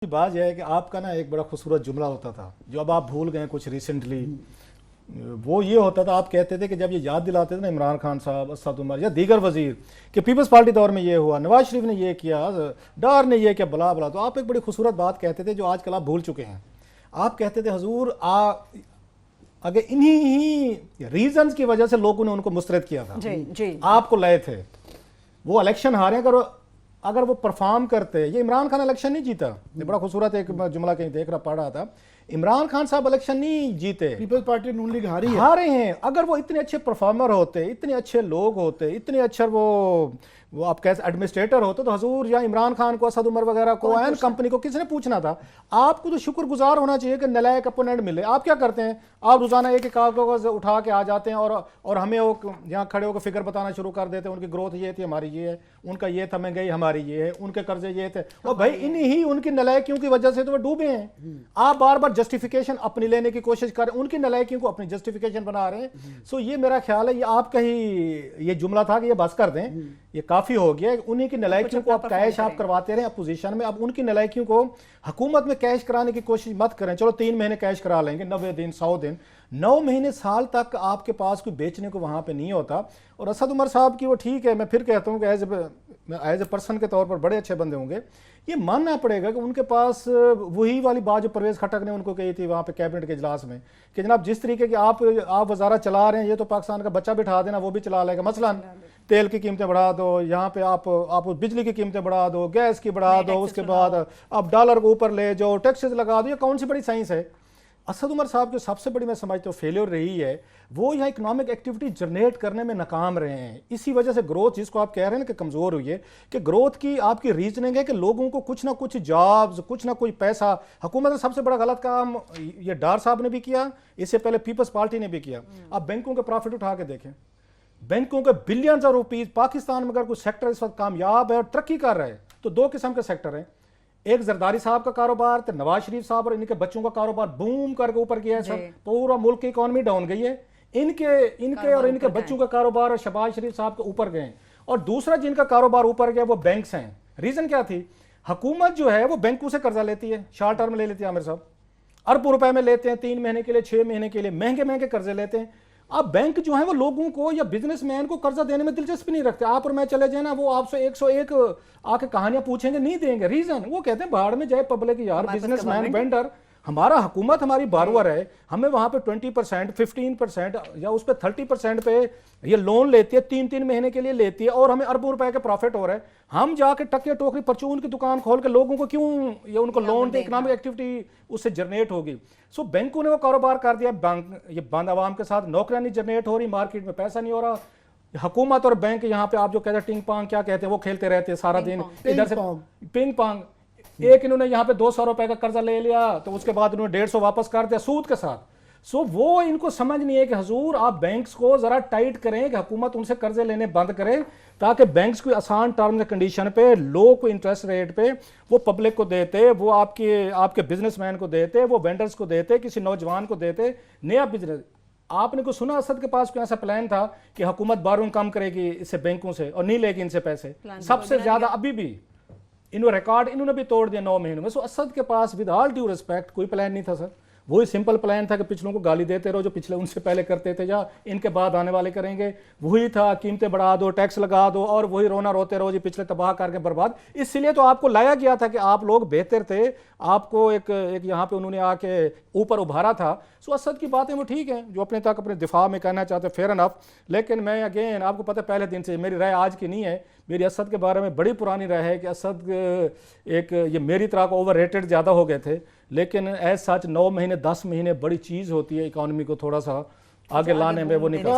बात यह है कि आपका ना एक बड़ा खूबसूरत जुमला होता था जो अब आप भूल गए कुछ रिसेंटली। वो ये होता था, आप कहते थे कि जब ये याद दिलाते थे ना इमरान खान साहब, असद उमर या दीगर वजीर कि पीपल्स पार्टी दौर में ये हुआ, नवाज शरीफ ने ये किया, डार ने ये किया, बला बला, तो आप एक बड़ी खूबसूरत बात कहते थे जो आजकल आप भूल चुके हैं। आप कहते थे हजूर अगर इन्हीं ही रीजंस की वजह से लोगों ने उनको मुस्तरद किया था, जी। आपको लाए थे, वो इलेक्शन हारे, अगर वो परफॉर्म करते। ये इमरान खान इलेक्शन नहीं जीता, ये बड़ा खूबसूरत एक जुमला कहीं देख रहा पढ़ रहा था, इमरान खान साहब इलेक्शन नहीं जीते, पीपल्स पार्टी नून लीग हारे हैं। अगर वो इतने अच्छे परफॉर्मर होते, इतने अच्छे लोग होते, इतने अच्छे वो आप कैसे एडमिनिस्ट्रेटर होते, तो हजूर या इमरान खान को, असद उमर वगैरह को, एन कंपनी को किसने पूछना था? आपको तो शुक्रगुजार होना चाहिए कि नलायक अपोनेंट मिले। आप क्या करते हैं, आप रोजाना एक कागज उठा के आ जाते हैं और हमें वो यहाँ खड़े होकर फिगर बताना शुरू कर देते हैं, उनकी ग्रोथ ये थी, हमारी ये है, उनका ये था, महंगाई हमारी ये है, उनके कर्जे ये थे। और भाई इन्हीं उनकी नलायकियों की वजह से तो वो डूबे हैं। आप बार बार जस्टिफिकेशन अपनी लेने की कोशिश कर रहे हैं, उनकी नलायकियों को अपनी जस्टिफिकेशन बना रहे हैं। सो ये मेरा ख्याल है, ये आपका ही ये जुमला था कि ये बस कर दें, ये काफी हो गया। उन्हीं की नलायकियों को आप कैश आप करवाते रहे अपोजिशन में, अब उनकी नलायकियों को हुकूमत में कैश कराने की कोशिश मत करें। चलो 3 महीने कैश करा लेंगे, 90 दिन, 100 दिन, 9 महीने, साल तक आपके पास कोई बेचने को वहां पे नहीं होता। और असद उमर साहब की वो ठीक है, मैं फिर कहता हूँ कि एज ए पर्सन के तौर पर बड़े अच्छे बंदे होंगे। ये मानना पड़ेगा कि उनके पास वही वाली बात जो परवेज खटक ने उनको कही थी वहां पे कैबिनेट के इजलास में कि जनाब जिस तरीके की आप वजारत चला रहे हैं, ये तो पाकिस्तान का बच्चा बिठा देना वो भी चला लेगा। मसलन तेल की कीमतें बढ़ा दो, यहाँ पे आप बिजली की कीमतें बढ़ा दो, गैस की बढ़ा दो, उसके बाद आप डॉलर को ऊपर ले जाओ, टैक्सेस लगा दो। ये कौन सी बड़ी साइंस है? असद उमर साहब जो सबसे बड़ी मैं समझता हूँ फेलियर रही है, वो यहाँ इकोनॉमिक एक्टिविटी जनरेट करने में नाकाम रहे हैं। इसी वजह से ग्रोथ, जिसको आप कह रहे हैं ना कि कमजोर हुई है, कि ग्रोथ की आपकी रीजनिंग है कि लोगों को कुछ ना कुछ जॉब्स, कुछ ना कुछ पैसा। हुकूमत ने सबसे बड़ा गलत काम ये डार साहब ने भी किया, इससे पहले पीपल्स पार्टी ने भी किया। आप बैंकों के प्रॉफिट उठा के देखें, बैंकों के बिलियंस ऑफ रुपीज। पाकिस्तान में अगर कोई सेक्टर इस वक्त कामयाब है और तरक्की कर रहा है तो 2 किस्म के सेक्टर हैं, एक जरदारी साहब का कारोबार, तो नवाज शरीफ साहब और इनके बच्चों का कारोबार बूम करके ऊपर किया है। सब पूरा मुल्क की इकोनॉमी डाउन गई है, इनके और इनके बच्चों का कारोबार और शहबाज शरीफ साहब के ऊपर गए। और दूसरा जिनका कारोबार ऊपर गया वो बैंक्स हैं। रीजन क्या थी? हुकूमत जो है वो बैंकों से कर्जा लेती है, शॉर्ट टर्म ले लेती है, आमिर साहब अरबों रुपए में लेते हैं, 3 महीने के लिए, 6 महीने के लिए, महंगे महंगे कर्जे लेते हैं। अब बैंक जो है वो लोगों को या बिजनेसमैन को कर्जा देने में दिलचस्पी नहीं रखते। आप और मैं चले जाए ना, वो आपसे 101 आके कहानियां पूछेंगे, नहीं देंगे। रीजन वो कहते हैं बाहर में जाए पब्लिक, यार बिजनेसमैन वेंडर, हमारा हुकूमत हमारी बारवर है, हमें वहां पे 20%, 15% या उस पर 30% पे ये लोन लेती है, 3-3 महीने के लिए लेती है, और हमें अरबों रुपए के प्रॉफिट हो रहा है। हम जाके टकिया टोकरी परचून की दुकान खोल के लोगों को क्यों ये उनको लोन दे? इकोनॉमिक एक्टिविटी उससे जनरेट होगी। सो बैंकों ने वो कारोबार कर दिया, बैंक ये बंद आवाम के साथ, नौकरियां नहीं जनरेट हो रही, मार्केट में पैसा नहीं हो रहा। हुकूमत और बैंक यहाँ पे आप जो कहते हैं टिंग पांग क्या कहते हैं, वो खेलते रहते हैं सारा दिन, इधर से पिंग पांग। एक इन्होंने यहाँ पे 200 रुपए का कर्जा ले लिया, तो उसके बाद उन्होंने 150 वापस कर दिया सूद के साथ। सो वो इनको समझ नहीं है कि हजूर आप बैंक्स को जरा टाइट करें, कि हुकूमत उनसे कर्जे लेने बंद करे, ताकि बैंक्स को आसान टर्म्स कंडीशन पे, लो को इंटरेस्ट रेट पे वो पब्लिक को देते, वो आपके बिजनेसमैन को देते, वो वेंडर्स को देते, किसी नौजवान को देते, नया बिजनेस। आपने को सुना असद के पास कोई ऐसा प्लान था कि हुकूमत बारोइंग कम करेगी इससे बैंकों से और नहीं लेगी इनसे पैसे? सबसे ज्यादा अभी भी इन्होंने रिकॉर्ड इन्होंने भी तोड़ दिया 9 महीनों में। सो असद के पास विद ऑल ड्यू रिस्पेक्ट कोई प्लान नहीं था सर। वही सिंपल प्लान था कि पिछलों को गाली देते रहो, जो पिछले उनसे पहले करते थे या इनके बाद आने वाले करेंगे। वही था, कीमतें बढ़ा दो, टैक्स लगा दो, और वही रोना रोते रहो जी पिछले तबाह करके बर्बाद। इसलिए तो आपको लाया गया था कि आप लोग बेहतर थे, आपको एक यहाँ पे उन्होंने आके ऊपर उभारा था। सो असद की बातें वो ठीक है, जो अपने तक अपने दिफा में कहना चाहते हैं, फेयर एनफ। लेकिन मैं अगेन आपको पता है पहले दिन से मेरी राय आज की नहीं है, मेरी असद के बारे में बड़ी पुरानी राय है कि असद एक ये मेरी तरह को ओवर रेटेड ज़्यादा हो गए थे। लेकिन एज सच 9 महीने 10 महीने बड़ी चीज़ होती है इकोनॉमी को थोड़ा सा आगे लाने में, वो निकल